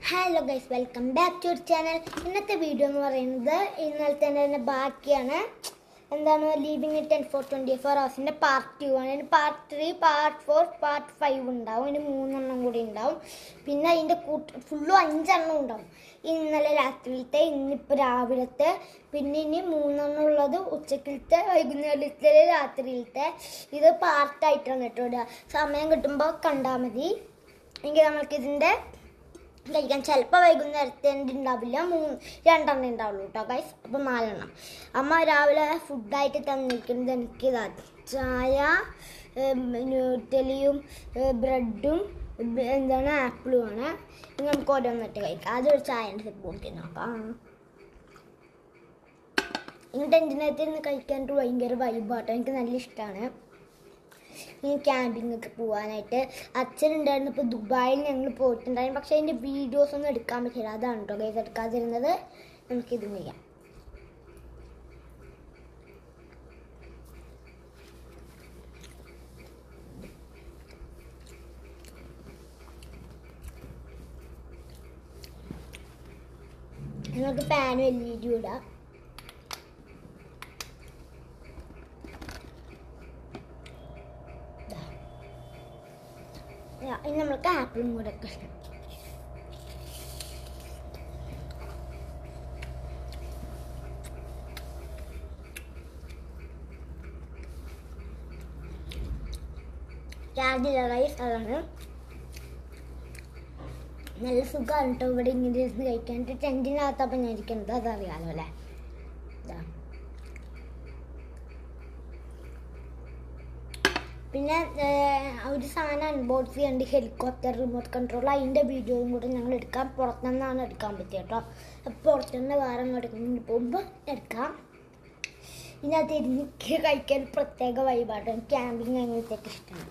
Hello guys, welcome back to channel. ഇന്നത്തെ video എന്ന് പറയുന്നത് ഇന്നലത്തെ തന്നെ ബാക്കിയാണ്. എന്താണ് leaving it 10 for 24 hours part 2 ആണ്. അതിന് പാർട്ട് 3, പാർട്ട് 4, പാർട്ട് 5 ഉണ്ടാവും. അതിന് 3 കൂടി ഉണ്ടാവും. പിന്നെ അതിൻ്റെ ഫുള്ളും 5 ഉണ്ടാവും. ഇന്നലെ രാത്രിയിലത്തെ, ഇന്നിപ്പോൾ രാവിലത്തെ, പിന്നെ ഇനി 3 ഉള്ളത് ഉച്ചക്കിലത്തെ, വൈകുന്നേരത്തെ, രാത്രിയിലത്തെ. ഇത് പാർട്ടായിട്ടാണ് കേട്ടോ. സമയം കിട്ടുമ്പോൾ കണ്ടാൽ മതി. എങ്കിൽ നമുക്കിതിൻ്റെ കഴിക്കാൻ ചിലപ്പോൾ വൈകുന്നേരത്തെ ഉണ്ടാവില്ല, 2 ഉണ്ടാവുള്ളൂ കേട്ടോ ഗൈസ്. അപ്പോൾ 4. അമ്മ രാവിലെ ഫുഡായിട്ട് തന്നിരിക്കുന്നത് എനിക്ക് ചായ, ന്യൂട്ടലിയും ബ്രെഡും ആപ്പിളുമാണ്. ഇനി നമുക്ക് ഓരോന്നിട്ട് കഴിക്കാം. അതൊരു ചായൻ്റെ സെറ്റ് കൂട്ടി നോക്കാം. ഇങ്ങോട്ട് എന്തിനകത്ത് കഴിക്കാനായിട്ട് ഭയങ്കര വൈബാട്ടോ. എനിക്ക് നല്ല ഇഷ്ടമാണ് ഈ ക്യാമ്പിങ്ങൊക്കെ പോകാനായിട്ട്. അച്ഛനുണ്ടായിരുന്നു, ഇപ്പോൾ ദുബായിൽ ഞങ്ങൾ പോയിട്ടുണ്ടായിരുന്നു. പക്ഷേ അതിൻ്റെ വീഡിയോസ് ഒന്നും എടുക്കാൻ പറ്റില്ല. അതാണ് കേട്ടോ ഗൈസ് എടുക്കാതിരുന്നത്. നമുക്കിത് ചെയ്യാം. നമുക്ക് ഫാനും LED ഇടാം. ഇനി നമ്മൾക്ക് ആപ്പിളും കൂടെ ഒക്കെ ഇഷ്ടം. റൈസ് അതാണ് നല്ല സുഖമാണ് കേട്ടോ. ഇവിടെ ഇങ്ങനെ ഇരുന്ന് കഴിക്കാനായിട്ട് ടെൻറ്റിനകത്തപ്പം ഞാൻ ഇരിക്കുന്നത് അതറിയാലോ അല്ലേ. പിന്നെ ഒരു സാധനം അൺബോക്സ് ചെയ്യാണ്ട് ഹെലികോപ്റ്റർ റിമോട്ട് കൺട്രോൾ, അതിൻ്റെ വീഡിയോയും കൂടെ ഞങ്ങൾ എടുക്കാം. പുറത്തുനിന്നാണ് എടുക്കാൻ പറ്റുക കേട്ടോ. അപ്പോൾ പുറത്തുനിന്ന് വേറെ എടുക്കാൻ പോകുമ്പോൾ എടുക്കാം. ഇതിനകത്ത് എനിക്ക് കഴിക്കാൻ പ്രത്യേക വൈബാട്ടോ. ക്യാമ്പിങ് അങ്ങനത്തെയൊക്കെ ഇഷ്ടമാണ്.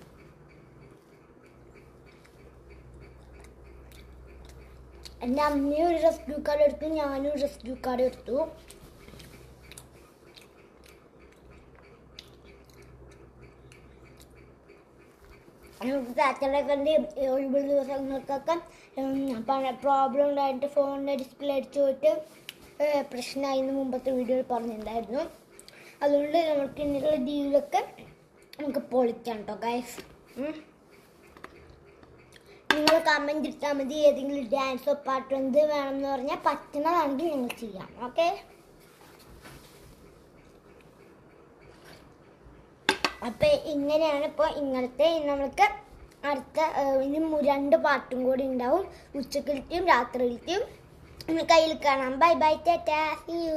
എൻ്റെ അമ്മയും ഒരു റെസ്ക്യൂ കാർഡ് എടുത്തു, ഞാനും ഒരു റെസ്ക്യൂ കാർഡ് എടുത്തു. നമുക്ക് സാറ്റർഡേ ഒഴിവുള്ള ദിവസങ്ങൾക്കൊക്കെ പ്രോബ്ലം ഉണ്ടായിട്ട് ഫോണിൻ്റെ ഡിസ്പ്ലേ അടിച്ചു പോയിട്ട് പ്രശ്നമായി എന്ന് മുമ്പത്തെ വീഡിയോയിൽ പറഞ്ഞിട്ടുണ്ടായിരുന്നു. അതുകൊണ്ട് നമുക്ക് ഇനിയുള്ള ലീവിലൊക്കെ നമുക്ക് പൊളിക്കാം കേട്ടോ ഗൈസ്. നിങ്ങൾ കമൻറ്റ് ഇട്ടാൽ മതി. ഏതെങ്കിലും ഡാൻസോ പാട്ടോ എന്ത് വേണമെന്ന് പറഞ്ഞാൽ പറ്റുന്നതാണെങ്കിൽ ഞങ്ങൾ ചെയ്യാം. ഓക്കെ, അപ്പം ഇങ്ങനെയാണ് ഇപ്പോൾ ഇന്നലത്തെ. നമ്മൾക്ക് അടുത്ത ഇനി 2 പാർട്ടും കൂടി ഉണ്ടാവും. ഉച്ചക്കലത്തെയും രാത്രിയിലത്തെയും കയ്യിൽ കാണാം. ബൈ ബൈ, ടാറ്റാ, സീ യു.